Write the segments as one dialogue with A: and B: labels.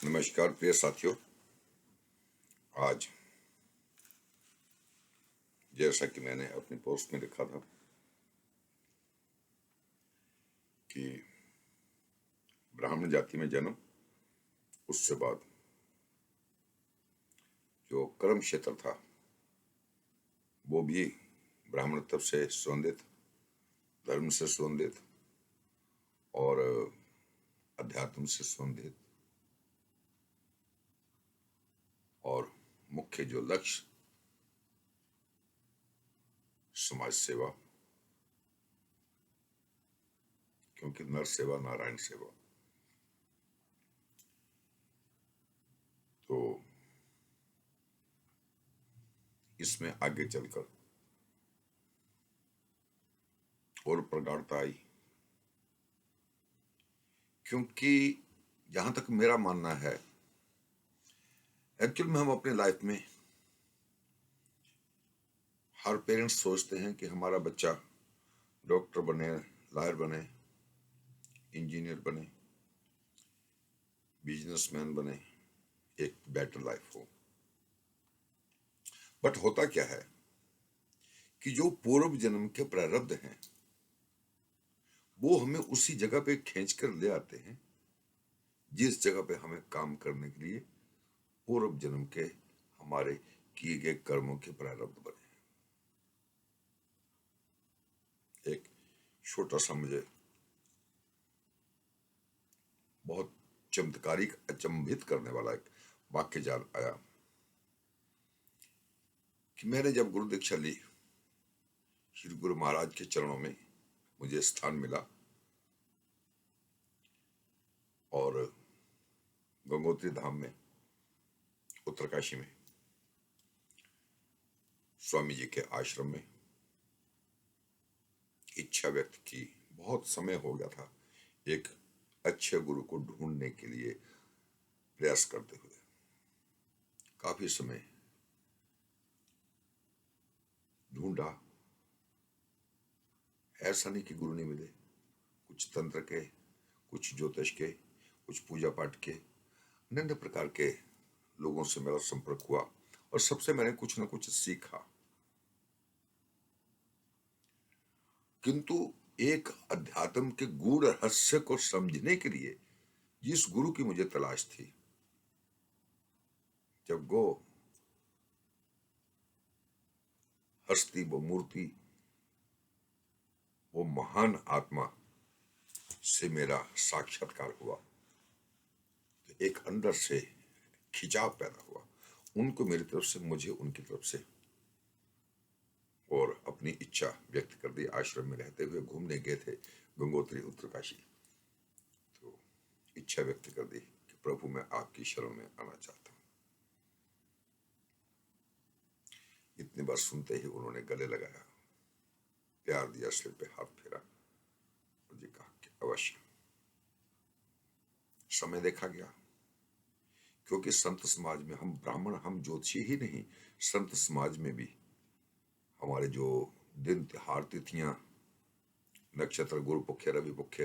A: नमस्कार प्रिय साथियों। आज जैसा कि मैंने अपनी पोस्ट में लिखा था कि ब्राह्मण जाति में जन्म, उससे बाद जो कर्म क्षेत्र था वो भी ब्राह्मणत्व से संबंधित, धर्म से संबंधित और अध्यात्म से संबंधित, और मुख्य जो लक्ष्य समाज सेवा, क्योंकि नर सेवा नारायण सेवा। तो इसमें आगे चलकर और प्रगाढ़ता आई, क्योंकि जहां तक मेरा मानना है, एक्चुअल में हम अपने लाइफ में हर पेरेंट्स सोचते हैं कि हमारा बच्चा डॉक्टर बने, लॉयर बने, इंजीनियर बने, बिजनेसमैन बने, एक बेटर लाइफ हो। बट होता क्या है कि जो पूर्व जन्म के प्रारब्ध हैं वो हमें उसी जगह पे खींच कर ले आते हैं जिस जगह पे हमें काम करने के लिए पूर्व जन्म के हमारे किए गए कर्मों के प्रारब्ध बने। एक छोटा सा मुझे बहुत चमत्कारिक, अचंभित करने वाला एक वाक्य याद आया कि मैंने जब गुरु दीक्षा ली, श्री गुरु महाराज के चरणों में मुझे स्थान मिला और गंगोत्री धाम में, उत्तरकाशी में, स्वामी जी के आश्रम में इच्छा व्यक्त की। बहुत समय हो गया था एक अच्छे गुरु को ढूंढने के लिए प्रयास करते हुए। काफी समय ढूंढा, ऐसा नहीं कि गुरु नहीं मिले। कुछ तंत्र के, कुछ ज्योतिष के, कुछ पूजा पाठ के, अन्य प्रकार के लोगों से मेरा संपर्क हुआ और सबसे मैंने कुछ ना कुछ सीखा। किंतु एक अध्यात्म के गूढ़ रहस्य को समझने के लिए जिस गुरु की मुझे तलाश थी, जब वो हस्ती, वो मूर्ति, वो महान आत्मा से मेरा साक्षात्कार हुआ, तो एक अंदर से खिंचाव पैदा हुआ, उनको मेरी तरफ से, मुझे उनकी तरफ से, और अपनी इच्छा व्यक्त कर दी। आश्रम में रहते हुए घूमने गए थे गंगोत्री, उत्तरकाशी, तो इच्छा व्यक्त कर दी कि प्रभु मैं आपकी शरण में आना चाहता हूं। इतनी बार सुनते ही उन्होंने गले लगाया, प्यार दिया, सिर पे हाथ फेरा, मुझे कहा कि अवश्य। समय देखा गया, क्योंकि संत समाज में हम ब्राह्मण, हम ज्योतिषी ही नहीं, संत समाज में भी हमारे जो दिन, त्योहार, तिथियां, नक्षत्र, गुरु पुख्य, रवि पुख्य,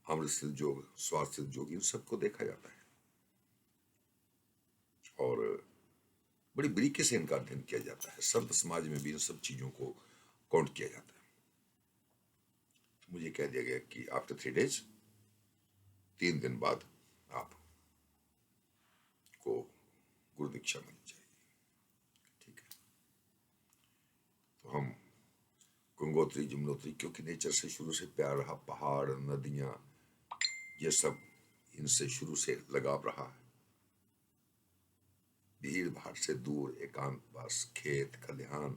A: अमृतसिद्ध जोग, स्वास्थ्य जोग, इन सबको देखा जाता है और बड़ी बारीकी से इनका अध्ययन किया जाता है। संत समाज में भी इन सब चीजों को काउंट किया जाता है। तो मुझे कह दिया गया कि आफ्टर 3 days, 3 दिन बाद आपको गुरु दीक्षा मिल जाएगी। ठीक है, तो हम गंगोत्री, जमुनोत्री, क्योंकि नेचर से शुरू से प्यार रहा, पहाड़, नदियां, ये सब इनसे शुरू से लगाव रहा है। भीड़ भाड़ से दूर एकांतवास, खेत खलिहान,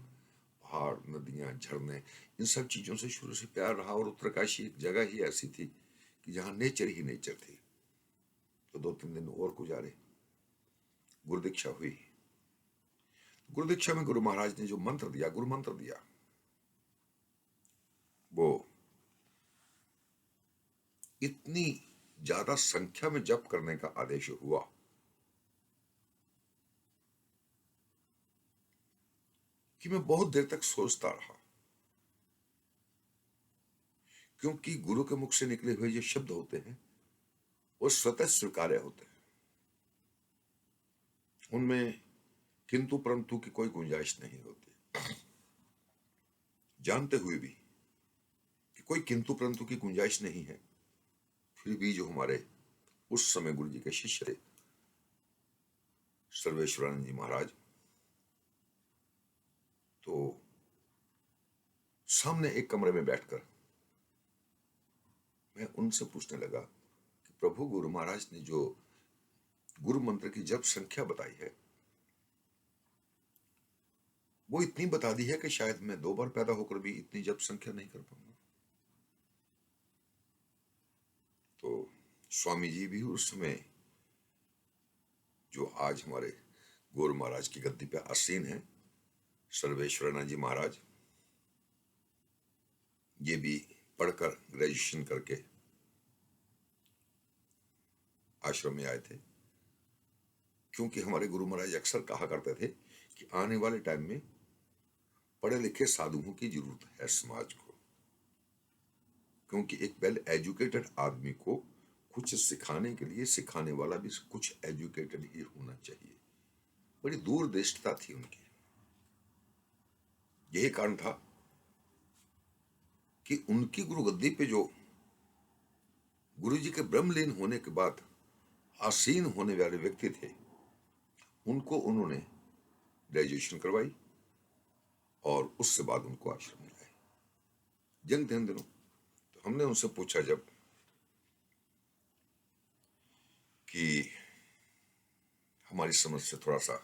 A: पहाड़, नदियां, झरने, इन सब चीजों से शुरू से प्यार रहा। और उत्तरकाशी एक जगह ही ऐसी थी कि जहां नेचर ही नेचर थी। तो 2-3 दिन और गुजारे, गुरु दीक्षा हुई। गुरु दीक्षा में गुरु महाराज ने जो मंत्र दिया, गुरु मंत्र दिया, वो इतनी ज्यादा संख्या में जप करने का आदेश हुआ कि मैं बहुत देर तक सोचता रहा, क्योंकि गुरु के मुख से निकले हुए जो शब्द होते हैं वो स्वतः स्वीकार्य होते हैं। उनमें किंतु परंतु की कोई गुंजाइश नहीं होती, जानते हुए भी कि कोई किंतु परंतु की गुंजाइश नहीं है, फिर भी जो हमारे उस समय गुरु जी के शिष्य थे सर्वेश्वरानंद जी महाराज, तो सामने एक कमरे में बैठकर मैं उनसे पूछने लगा कि प्रभु, गुरु महाराज ने जो गुरु मंत्र की जप संख्या बताई है वो इतनी बता दी है कि शायद मैं 2 बार पैदा होकर भी इतनी जप संख्या नहीं कर पाऊंगा। तो स्वामी जी भी उस समय, जो आज हमारे गुरु महाराज की गद्दी पे आसीन है, सर्वेश्वरानंद जी महाराज, ये भी पढ़कर ग्रेजुएशन करके आश्रम में आए थे, क्योंकि हमारे गुरु महाराज अक्सर कहा करते थे कि आने वाले टाइम में पढ़े लिखे साधुओं की जरूरत है समाज को, क्योंकि एक वेल एजुकेटेड आदमी को कुछ सिखाने के लिए सिखाने वाला भी कुछ एजुकेटेड ही होना चाहिए। बड़ी दूरदृष्टता थी उनकी। यही कारण था कि उनकी गुरु गद्दी पे जो गुरु जी के ब्रह्मलीन होने के बाद आसीन होने वाले व्यक्ति थे, उनको उन्होंने ग्रेजुएशन करवाई और उससे बाद उनको आश्रम में लाए। जन ध्यान दिनों तो हमने उनसे पूछा जब कि हमारी समझ से थोड़ा सा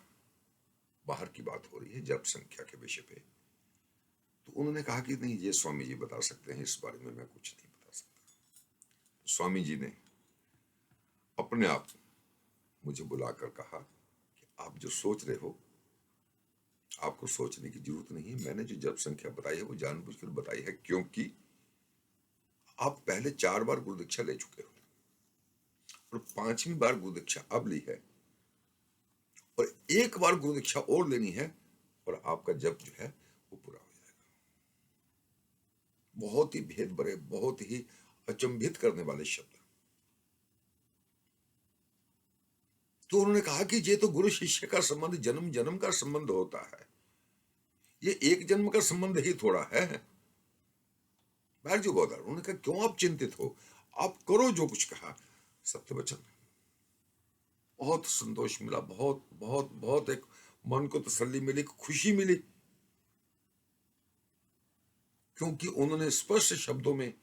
A: बाहर की बात हो रही है जप संख्या के विषय पे, तो उन्होंने कहा कि नहीं, ये स्वामी जी बता सकते हैं, इस बारे में मैं कुछ नहीं बता सकता। तो स्वामी जी ने अपने आप मुझे बुलाकर कहा कि आप जो सोच रहे हो आपको सोचने की जरूरत नहीं है। मैंने जो जप संख्या बताई है वो जानबूझकर बताई है, क्योंकि आप पहले 4 बार गुरु दीक्षा ले चुके हो और 5वीं बार गुरु दीक्षा अब ली है और 1 बार गुरु दीक्षा और लेनी है और आपका जप जो है वो पूरा हो जाएगा। बहुत ही भेद भरे, बहुत ही अचंभित करने वाले शब्द। तो उन्होंने कहा कि ये तो गुरु शिष्य का संबंध जन्म जन्म का संबंध होता है, ये एक जन्म का संबंध ही थोड़ा है। बैठ जो गोदार, उन्होंने कहा क्यों आप चिंतित हो, आप करो जो कुछ कहा। सत्य वचन, बहुत संतोष मिला, बहुत बहुत बहुत एक मन को तसल्ली मिली, खुशी मिली, क्योंकि उन्होंने स्पष्ट शब्दों में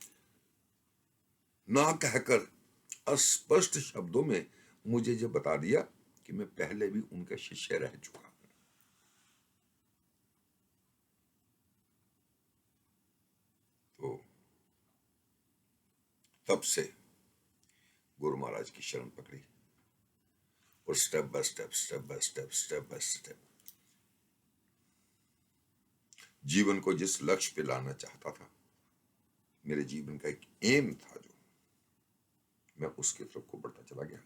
A: ना कहकर अस्पष्ट शब्दों में मुझे ये बता दिया कि मैं पहले भी उनका शिष्य रह चुका हूं। तो तब से गुरु महाराज की शरण पकड़ी और step by step step by step step by step जीवन को जिस लक्ष्य पे लाना चाहता था, मेरे जीवन का एक एम था जो, मैं उसकी तरफ को बढ़ता चला गया।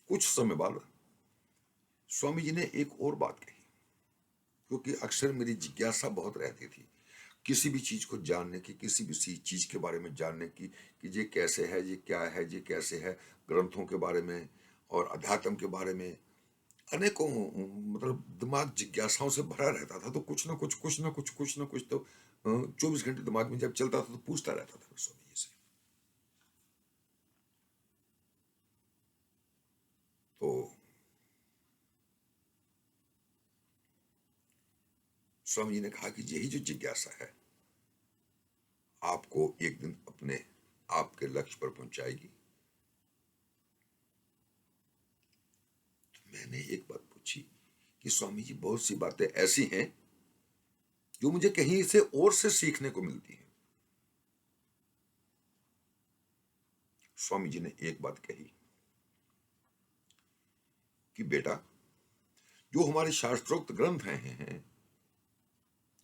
A: कुछ समय बाद स्वामी जी ने एक और बात कही, क्योंकि अक्सर मेरी जिज्ञासा बहुत रहती थी किसी भी चीज को जानने की, किसी भी चीज के बारे में जानने की कि ये कैसे है, ये क्या है, ये कैसे है, ग्रंथों के बारे में और अध्यात्म के बारे में अनेकों, मतलब दिमाग जिज्ञासाओं से भरा रहता था। तो कुछ ना कुछ तो 24 घंटे दिमाग में जब चलता था तो पूछता रहता था स्वामी जी से। तो स्वामी जी ने कहा कि यही जो जिज्ञासा है आपको एक दिन अपने आपके लक्ष्य पर पहुंचाएगी। तो मैंने एक बात पूछी कि स्वामी जी, बहुत सी बातें ऐसी हैं जो मुझे कहीं से और से सीखने को मिलती हैं। स्वामी जी ने एक बात कही कि बेटा, जो हमारे शास्त्रोक्त ग्रंथ हैं,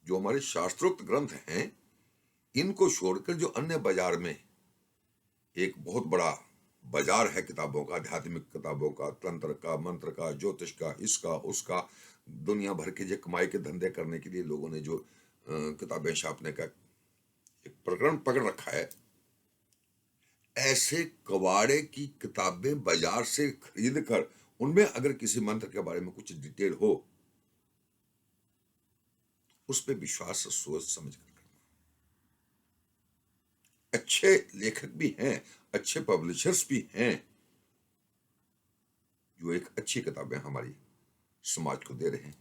A: जो हमारे शास्त्रोक्त ग्रंथ हैं, इनको छोड़कर जो अन्य बाजार में एक बहुत बड़ा बाजार है किताबों का, आध्यात्मिक किताबों का, तंत्र का, मंत्र का, ज्योतिष का, इसका उसका, दुनिया भर के जो कमाई के धंधे करने के लिए लोगों ने जो किताबें छापने का एक प्रकरण पकड़ रखा है, ऐसे कबाड़े की किताबें बाजार से खरीद कर उनमें अगर किसी मंत्र के बारे में कुछ डिटेल हो, उस पर विश्वास सोच समझ कर करना। अच्छे लेखक भी हैं, अच्छे पब्लिशर्स भी हैं, जो एक अच्छी किताबें हमारी समाज को दे रहे हैं।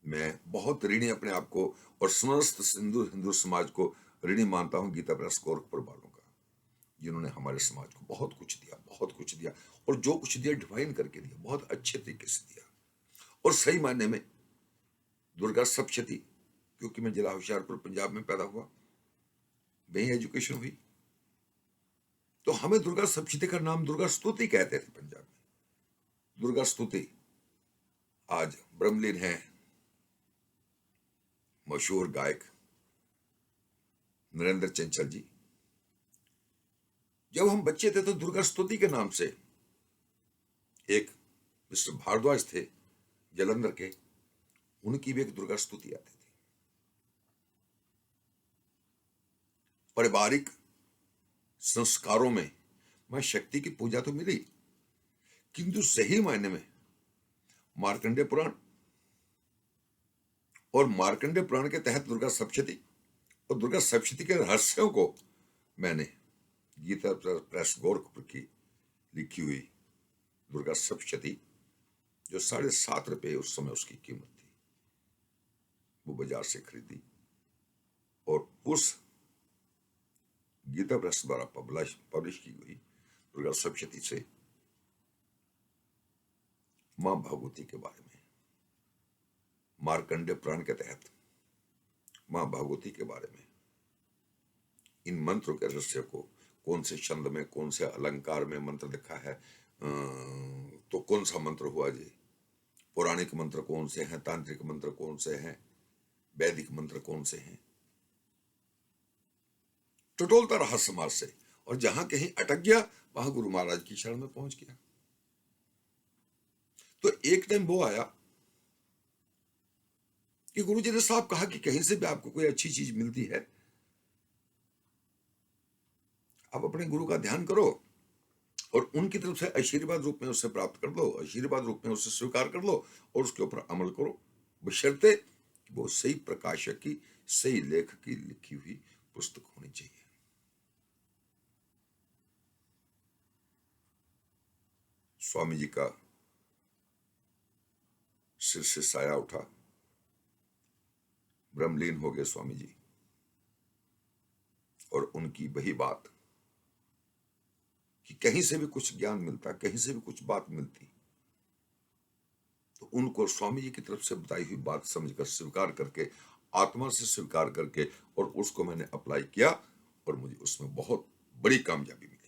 A: मैं बहुत ऋणी अपने आप को और समस्त हिंदू समाज को ऋणी मानता हूं गीता प्रेस गोरखपुर वालों का, जिन्होंने हमारे समाज को बहुत कुछ दिया, बहुत कुछ दिया, और जो कुछ दिया डिफाइन करके दिया, बहुत अच्छे तरीके से दिया। और सही मायने में दुर्गा सप्तशती, क्योंकि मैं जिला होशियारपुर पंजाब में पैदा हुआ, वही एजुकेशन हुई, तो हमें दुर्गा सप्तशती का नाम दुर्गा स्तुति कहते थे पंजाब में। दुर्गा स्तुति आज ब्रह्मलीन है मशहूर गायक नरेंद्र चंचल जी। जब हम बच्चे थे तो दुर्गा स्तुति के नाम से एक मिस्टर भारद्वाज थे जलंधर के, उनकी भी एक दुर्गा स्तुति आती थी। पारिवारिक संस्कारों में मां शक्ति की पूजा तो मिली, किंतु सही मायने में मार्कंडेय पुराण और मार्कंडेय पुराण के तहत दुर्गा सप्तशती और दुर्गा सप्तशती के रहस्यों को मैंने गीता प्रेस गोरखपुर की लिखी हुई दुर्गा सप्तशती, जो 7.5 रुपये उस समय उसकी कीमत थी, वो बाजार से खरीदी और उस गीता प्रेस द्वारा पब्लिश की हुई दुर्गा सप्तशती से मां भगवती के बारे में, मार्कंडेय पुराण के तहत मां भगवती के बारे में, इन मंत्रों के रहस्य को, कौन से छंद में, कौन से अलंकार में मंत्र लिखा है, तो कौन सा मंत्र हुआ जी, पौराणिक मंत्र कौन से हैं, तांत्रिक मंत्र कौन से हैं, वैदिक मंत्र कौन से हैं, टटोलता रहा समाज से, और जहां कहीं अटक गया वहां गुरु महाराज की शरण में पहुंच गया। तो एक टाइम वो आया कि गुरु जी ने साहब कहा कि कहीं से भी आपको कोई अच्छी चीज मिलती है, आप अपने गुरु का ध्यान करो और उनकी तरफ से आशीर्वाद रूप में उससे प्राप्त कर लो, आशीर्वाद रूप में उससे स्वीकार कर लो और उसके ऊपर अमल करो, बशर्ते वो सही प्रकाशक की, सही लेखक की लिखी हुई पुस्तक होनी चाहिए। स्वामी जी का सिर से साया उठा, ब्रह्मलीन हो गए स्वामी जी, और उनकी वही बात कि कहीं से भी कुछ ज्ञान मिलता, कहीं से भी कुछ बात मिलती, तो उनको स्वामी जी की तरफ से बताई हुई बात समझकर स्वीकार करके, आत्मा से स्वीकार करके, और उसको मैंने अप्लाई किया और मुझे उसमें बहुत बड़ी कामयाबी मिली।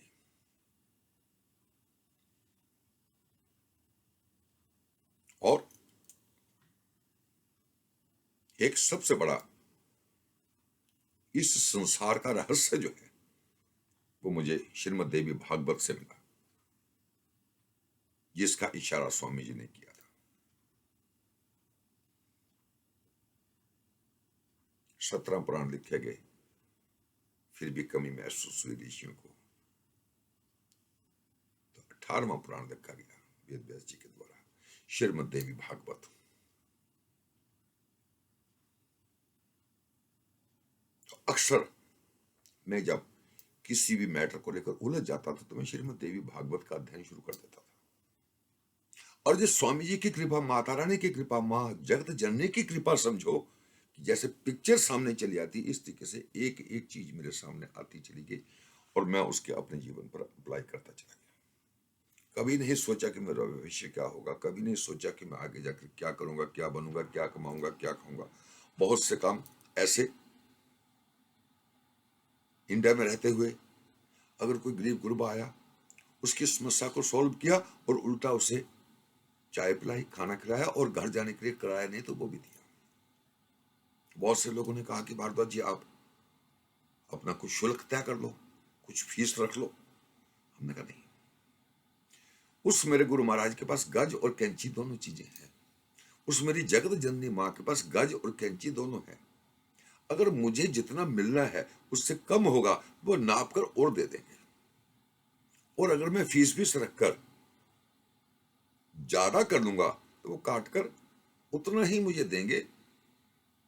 A: और एक सबसे बड़ा इस संसार का रहस्य जो है वो मुझे श्रीमद् देवी भागवत से मिला, जिसका इशारा स्वामी जी ने किया था। 17 पुराण लिखे गए, फिर भी कमी महसूस हुई ऋषियों को, तो 18वां पुराण लिखा गया वेद व्यास जी के द्वारा, श्रीमद् देवी भागवत। तो अक्सर मैं जब किसी भी मैटर को लेकर उलझ जाता था तो मैं श्रीमद् देवी भागवत का अध्ययन शुरू कर देता था, और जो स्वामी जी की कृपा, माता रानी की कृपा, मां जगत जननी की कृपा समझो कि जैसे पिक्चर सामने चली आती, इस तरीके से एक एक चीज मेरे सामने आती चली गई और मैं उसके अपने जीवन पर अप्लाई करता चला गया। कभी नहीं सोचा कि मेरा भविष्य क्या होगा, कभी नहीं सोचा कि मैं आगे जाकर क्या करूंगा, क्या बनूंगा, क्या कमाऊंगा, क्या खाऊंगा। बहुत से काम ऐसे इंडिया में रहते हुए अगर कोई गरीब गुरबा आया, उसकी समस्या को सॉल्व किया और उल्टा उसे चाय पिलाई, खाना खिलाया और घर जाने के लिए किराया नहीं तो वो भी दिया। बहुत से लोगों ने कहा कि भारद्वाज जी आप अपना कुछ शुल्क तय कर लो, कुछ फीस रख लो। हमने कहा नहीं, उस मेरे गुरु महाराज के पास गज और कैंची दोनों चीजें हैं, उस मेरी जगत जननी मां के पास गज और कैंची दोनों है। अगर मुझे जितना मिलना है उससे कम होगा वो नाप कर और दे देंगे, और अगर मैं फीस रखकर ज्यादा कर लूंगा तो वो काट कर उतना ही मुझे देंगे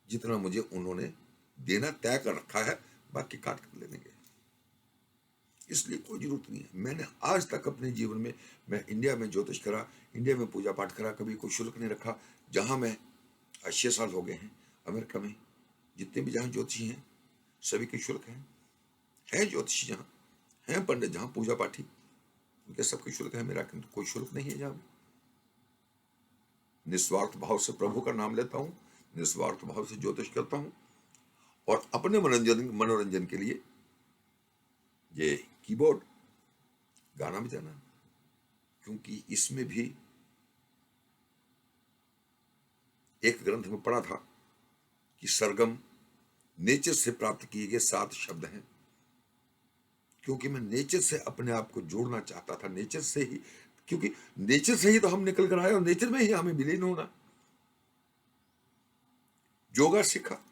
A: जितना मुझे उन्होंने देना तय कर रखा है, बाकी काट कर ले लेंगे। इसलिए कोई जरूरत नहीं है। मैंने आज तक अपने जीवन में, मैं इंडिया में ज्योतिष करा, इंडिया में पूजा पाठ करा, कभी कोई शुल्क नहीं रखा। जहां मैं आज 6 साल हो गए हैं अमेरिका में, जितने भी जहां ज्योतिषी हैं सभी के शुल्क है ज्योतिषी जहां हैं, पंडित जहां पूजा पाठी, उनके सबके शुल्क है। मेरा किंतु कोई शुल्क नहीं है। जहां निस्वार्थ भाव से प्रभु का नाम लेता हूं, निस्वार्थ भाव से ज्योतिष करता हूं, और अपने मनोरंजन के लिए ये कीबोर्ड गाना बजाना, क्योंकि इसमें भी एक ग्रंथ में पढ़ा था कि सरगम नेचर से प्राप्त किए गए 7 शब्द हैं। क्योंकि मैं नेचर से अपने आप को जोड़ना चाहता था, नेचर से ही, क्योंकि नेचर से ही तो हम निकल कर आए और नेचर में ही हमें विलीन होना। योगा सीखा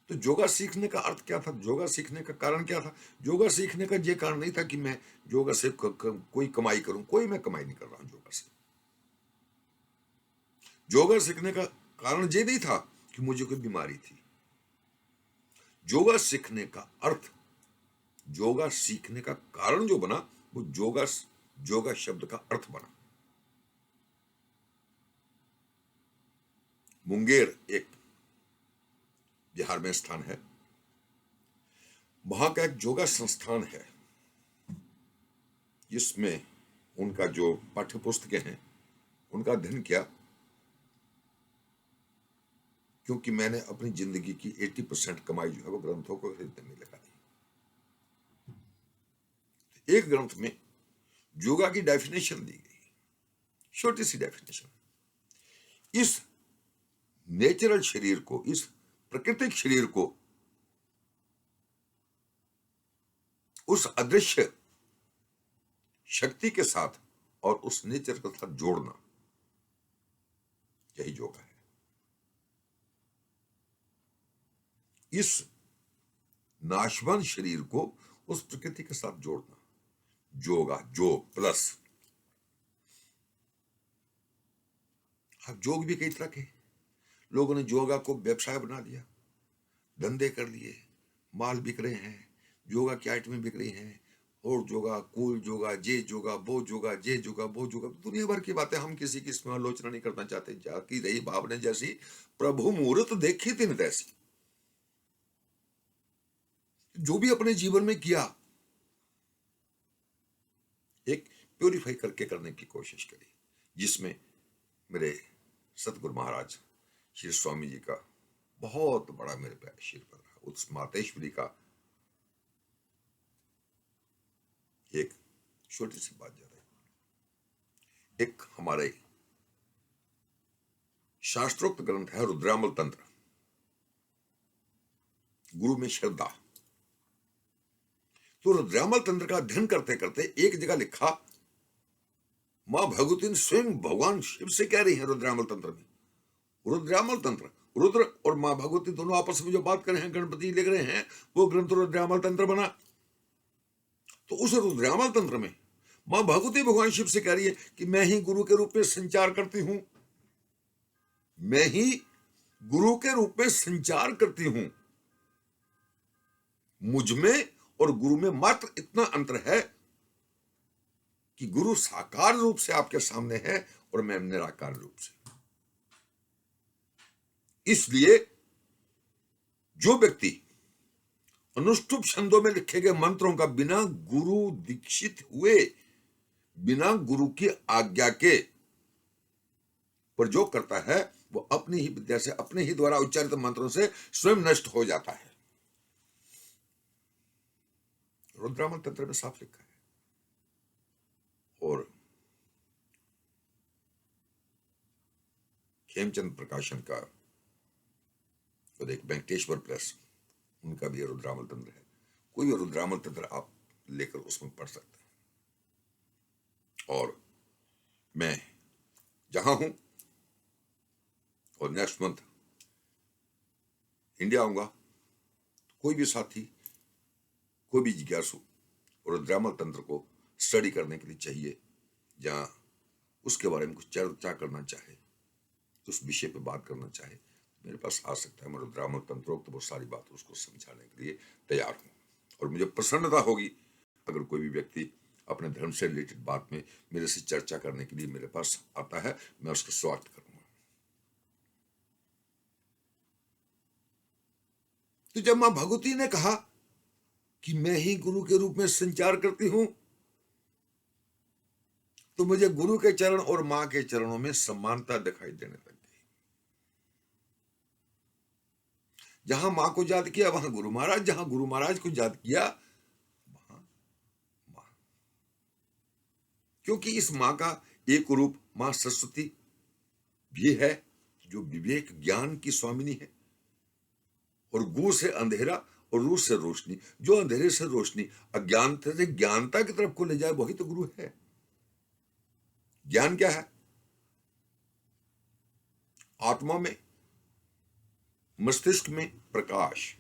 A: तो योगा सीखने का अर्थ क्या था, योगा सीखने का कारण क्या था? योगा सीखने का ये कारण नहीं था कि मैं योगा से कोई कमाई करूं, कोई मैं कमाई नहीं कर रहा हूं योगा से। योगा सीखने का कारण ये नहीं था कि मुझे कोई बीमारी थी। योगा सीखने का अर्थ, योगा सीखने का कारण जो बना वो योगा शब्द का अर्थ बना। मुंगेर एक बिहार में स्थान है, वहां का एक योगा संस्थान है, जिसमें उनका जो पाठ्य पुस्तकें हैं उनका अध्ययन किया। क्योंकि मैंने अपनी जिंदगी की 80% कमाई जो है वो ग्रंथों को खरीदने में लगा दी। एक ग्रंथ में योगा की डेफिनेशन दी गई, छोटी सी डेफिनेशन। इस नेचुरल शरीर को, इस प्राकृतिक शरीर को उस अदृश्य शक्ति के साथ और उस नेचर के साथ जोड़ना, यही योगा है। इस नाशवान शरीर को उस प्रकृति के साथ जोड़ना, योगा, योग प्लस। अब योग भी कई तरह के, लोगों ने योगा को व्यवसाय बना दिया, धंधे कर लिए, माल बिक रहे हैं, योगा की आइटमें बिक रही हैं, और योगा, कूल योगा, जे योगा, वो योगा, जे योगा, वो योगा, दुनिया भर की बातें। हम किसी की इसमें आलोचना नहीं करना चाहते। जाकी रही भाव ने जैसी, प्रभु मुहूर्त देखी तीन तैसी। जो भी अपने जीवन में किया, एक प्योरीफाई करके करने की कोशिश करी, जिसमें मेरे सतगुरु महाराज श्री स्वामी जी का बहुत बड़ा मेरे पे आशीर्वाद रहा। उस मातेश्वरी का एक छोटी सी बात याद है। एक हमारे शास्त्रोक्त ग्रंथ है रुद्रामल तंत्र, गुरु में श्रद्धा। तो रुद्रामल तंत्र का अध्ययन करते करते एक जगह लिखा, मां भगवती स्वयं भगवान शिव से कह रही है रुद्रामल तंत्र में। रुद्रामल तंत्र, रुद्र और मां भगवती दोनों आपस में जो बात कर रहे हैं, गणपति लिख रहे हैं, वो ग्रंथ रुद्रामल तंत्र बना। तो उस रुद्रामल तंत्र में मां भगवती भगवान शिव से कह रही है कि मैं ही गुरु के रूप में संचार करती हूं, मैं ही गुरु के रूप में संचार करती हूं। मुझ में और गुरु में मात्र इतना अंतर है कि गुरु साकार रूप से आपके सामने है और मैं निराकार रूप से। इसलिए जो व्यक्ति अनुष्टुप छंदों में लिखे गए मंत्रों का बिना गुरु दीक्षित हुए, बिना गुरु की आज्ञा के प्रयोग करता है, वो अपनी ही विद्या से, अपने ही द्वारा उच्चारित मंत्रों से स्वयं नष्ट हो जाता है। रुद्रामल तंत्र में साफ लिखा है। और खेमचंद प्रकाशन का और एक वेंकटेश्वर प्रेस, उनका भी रुद्रामल तंत्र है। कोई रुद्रामल तंत्र आप लेकर उसमें पढ़ सकते हैं। और मैं जहां हूं, और नेक्स्ट मंथ इंडिया आऊंगा, कोई भी साथी, कोई भी जिज्ञासु रुद्रामल तंत्र को स्टडी करने के लिए चाहिए, जहां उसके बारे में कुछ चर्चा करना चाहे, उस विषय पे बात करना चाहे, मेरे पास आ सकता है। मैं रुद्रामल तंत्रोक्त तो बहुत सारी बात उसको समझाने के लिए तैयार हूँ, और मुझे प्रसन्नता होगी अगर कोई भी व्यक्ति अपने धर्म से रिलेटेड बात में मेरे से चर्चा करने के लिए मेरे पास आता है, मैं उसका स्वागत करूंगा। तो जब मां भगवती ने कहा कि मैं ही गुरु के रूप में संचार करती हूं, तो मुझे गुरु के चरण और मां के चरणों में समानता दिखाई देने लगी। जहां मां को याद किया वहां गुरु महाराज, जहां गुरु महाराज को याद किया वहां मां, क्योंकि इस मां का एक रूप मां सरस्वती भी है, जो विवेक ज्ञान की स्वामिनी है, और गु से अंधेरा और रू से रोशनी, जो अंधेरे से रोशनी, अज्ञानता से ज्ञानता की तरफ को ले जाए, वही तो गुरु है। ज्ञान क्या है? आत्मा में, मस्तिष्क में प्रकाश,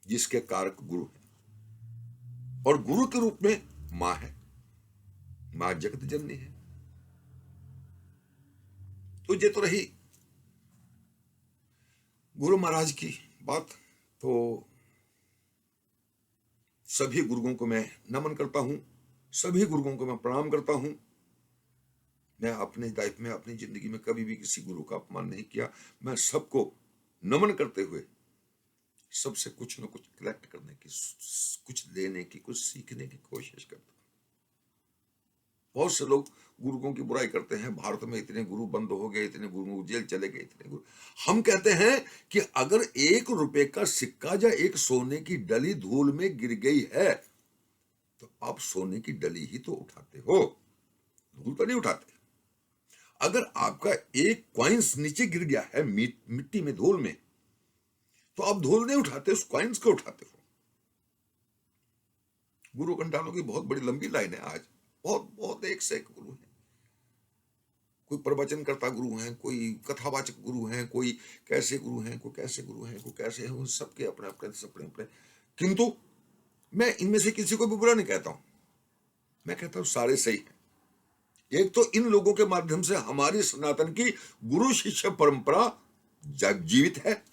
A: जिसके कारक गुरु है, और गुरु के रूप में मां है, मां जगत जननी है। तो ये तो रही गुरु महाराज की बात। तो सभी गुरुओं को मैं नमन करता हूं, सभी गुरुओं को मैं प्रणाम करता हूं। मैं अपने लाइफ में, अपनी जिंदगी में कभी भी किसी गुरु का अपमान नहीं किया। मैं सबको नमन करते हुए सबसे कुछ न कुछ कलेक्ट करने की, कुछ लेने की, कुछ सीखने की कोशिश करता हूं। बहुत से लोग गुरुओं की बुराई करते हैं, भारत में इतने गुरु बंद हो गए, इतने गुरु जेल चले गए, इतने गुरु। हम कहते हैं कि अगर 1 रुपए का सिक्का या एक सोने की डली धूल में गिर गई है, तो आप सोने की डली ही तो उठाते हो, धूल तो नहीं उठाते। अगर आपका एक कॉइन्स नीचे गिर गया है मिट्टी में, धूल में, तो आप धूल नहीं उठाते, उस कॉइन्स को उठाते हो। गुरु घंटालों की बहुत बड़ी लंबी लाइन है आज, बहुत बहुत एक से एक गुरु हैं। कोई प्रवचन करता गुरु हैं, कोई कथावाचक गुरु हैं, कोई कैसे गुरु हैं, कोई कैसे गुरु हैं, कोई कैसे हैं, उन सबके अपने अपने। किंतु मैं इनमें से किसी को भी बुरा नहीं कहता हूं, मैं कहता हूं सारे सही हैं। एक तो इन लोगों के माध्यम से हमारी सनातन की गुरु शिष्य परंपरा जीवित है।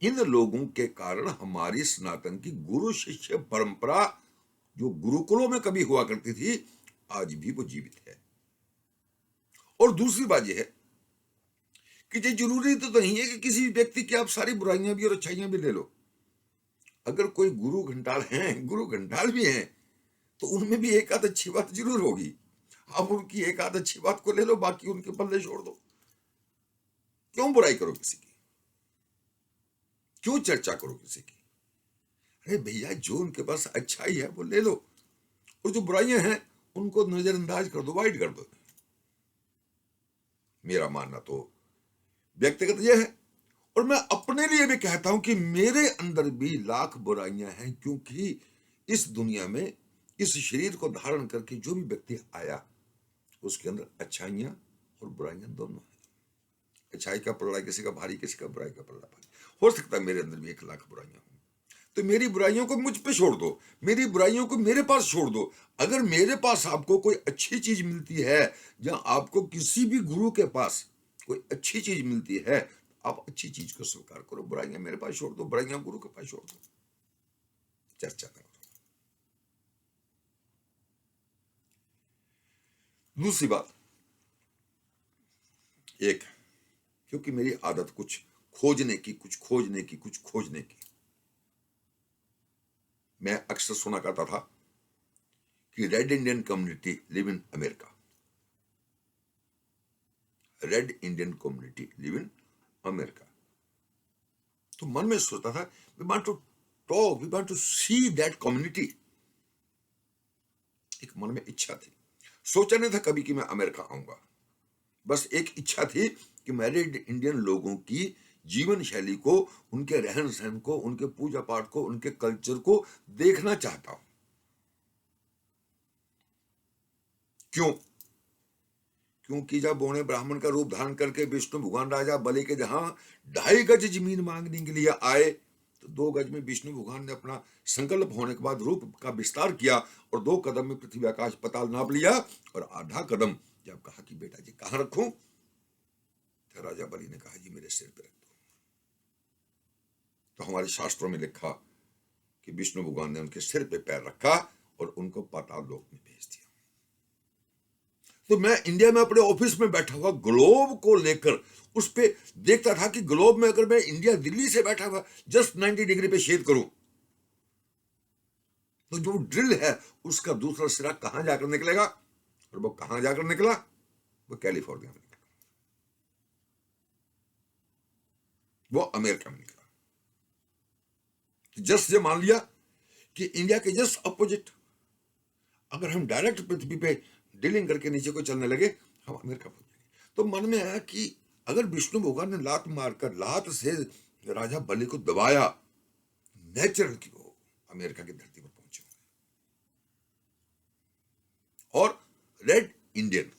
A: इन लोगों के कारण हमारी सनातन की गुरु शिष्य परंपरा, जो गुरुकुलों में कभी हुआ करती थी, आज भी वो जीवित है। और दूसरी बात यह है कि ये जरूरी तो नहीं है कि किसी व्यक्ति की आप सारी बुराइयां भी और अच्छाइयां भी ले लो। अगर कोई गुरु घंटाल हैं, गुरु घंटाल भी हैं, तो उनमें भी एक आध अच्छी बात जरूर होगी। आप उनकी एक आध अच्छी बात को ले लो, बाकी उनके पल्ले छोड़ दो। क्यों बुराई करो किसी की? क्यों चर्चा करो किसी की? अरे भैया, जो उनके पास अच्छाई है वो ले लो, और जो बुराइयां हैं उनको नजरअंदाज कर दो, वाइड कर दो। मेरा मानना तो व्यक्तिगत यह है, और मैं अपने लिए भी कहता हूं कि मेरे अंदर भी लाख बुराइयां हैं, क्योंकि इस दुनिया में इस शरीर को धारण करके जो भी व्यक्ति आया, उसके अंदर अच्छाइयां और बुराइयां दोनों हैं। अच्छाई का पल्ला किसी का भारी, किसी का बुराई का पल्ला भारी। हो सकता है मेरे अंदर भी 1 लाख बुराइयां हों, तो मेरी बुराइयों को मुझ पे छोड़ दो, मेरी बुराइयों को मेरे पास छोड़ दो। अगर मेरे पास आपको कोई अच्छी चीज मिलती है, या आपको किसी भी गुरु के पास कोई अच्छी चीज मिलती है, आप अच्छी चीज को स्वीकार करो, बुराइयां मेरे पास छोड़ दो, बुराइयां गुरु के पास छोड़ दो, चर्चा करो। दूसरी बात, एक, क्योंकि मेरी आदत कुछ खोजने की, मैं अक्सर सुना करता था कि red Indian community live in America, red Indian community live in America. तो मन में सोचता था, we want to talk, we want to see that community. एक मन में इच्छा थी, सोचा नहीं था कभी कि मैं अमेरिका आऊंगा, बस एक इच्छा थी कि मैं रेड इंडियन लोगों की जीवन शैली को, उनके रहन सहन को, उनके पूजा पाठ को, उनके कल्चर को देखना चाहता हूं। क्यों? क्योंकि जब बौने ब्राह्मण का रूप धारण करके विष्णु भगवान राजा बलि के जहां 2.5 गज जमीन मांगने के लिए आए, तो 2 गज में विष्णु भगवान ने अपना संकल्प होने के बाद रूप का विस्तार किया और 2 कदम में पृथ्वी आकाश पताल नाप लिया। और आधा कदम जब कहा कि बेटा जी कहां रखूं, तो राजा बलि ने कहा जी मेरे सिर पे रख दो। तो हमारे शास्त्रों में लिखा कि विष्णु भगवान ने उनके सिर पे पैर रखा और उनको पाताल लोक में भेज दिया। तो मैं इंडिया में अपने ऑफिस में बैठा हुआ ग्लोब को लेकर उस पे देखता था कि ग्लोब में अगर मैं इंडिया दिल्ली से बैठा हुआ जस्ट 90 डिग्री पे शेड करूं, तो जो ड्रिल है उसका दूसरा सिरा कहां जाकर निकलेगा, और वो कहां जाकर निकला, वो कैलिफोर्निया में निकला, वो अमेरिका में निकला। जस्ट ये मान लिया कि इंडिया के जस्ट अपोजिट अगर हम डायरेक्ट पृथ्वी पे डीलिंग करके नीचे को चलने लगे, हम अमेरिका पहुंच जाएंगे। तो मन में आया कि अगर विष्णु भगवान ने लात मारकर लात से राजा बलि को दबाया, नेचुरल की वो अमेरिका की धरती पर पहुंचे और red Indian,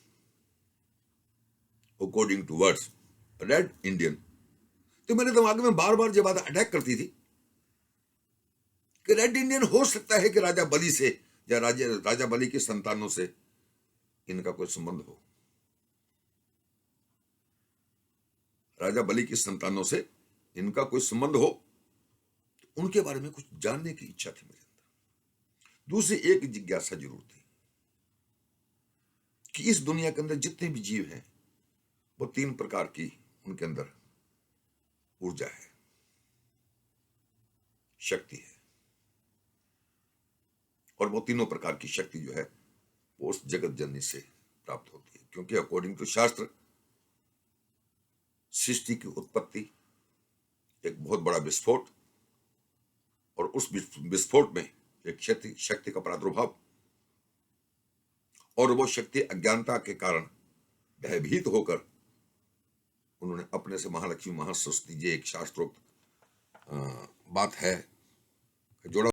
A: according to words red Indian. तो मेरे दिमाग में बार बार ये बात अटैक करती थी कि रेड इंडियन हो सकता है कि राजा बलि से या राजा बलि की संतानों से इनका कोई संबंध हो, राजा बलि की संतानों से इनका कोई संबंध हो, तो उनके बारे में कुछ जानने की इच्छा थी मेरे अंदर। दूसरी एक जिज्ञासा जरूर थी कि इस दुनिया के अंदर जितने भी जीव हैं वो 3 प्रकार की उनके अंदर ऊर्जा है, शक्ति है, और वो तीनों प्रकार की शक्ति जो है वो उस जगत जननी से प्राप्त होती है। क्योंकि अकॉर्डिंग टू शास्त्र सृष्टि की उत्पत्ति एक बहुत बड़ा विस्फोट, और उस विस्फोट में एक शक्ति का प्रादुर्भाव, और वो शक्ति अज्ञानता के कारण भयभीत होकर उन्होंने अपने से महालक्ष्मी महासरस्वती जी, एक शास्त्रोक्त बात है जोड़ा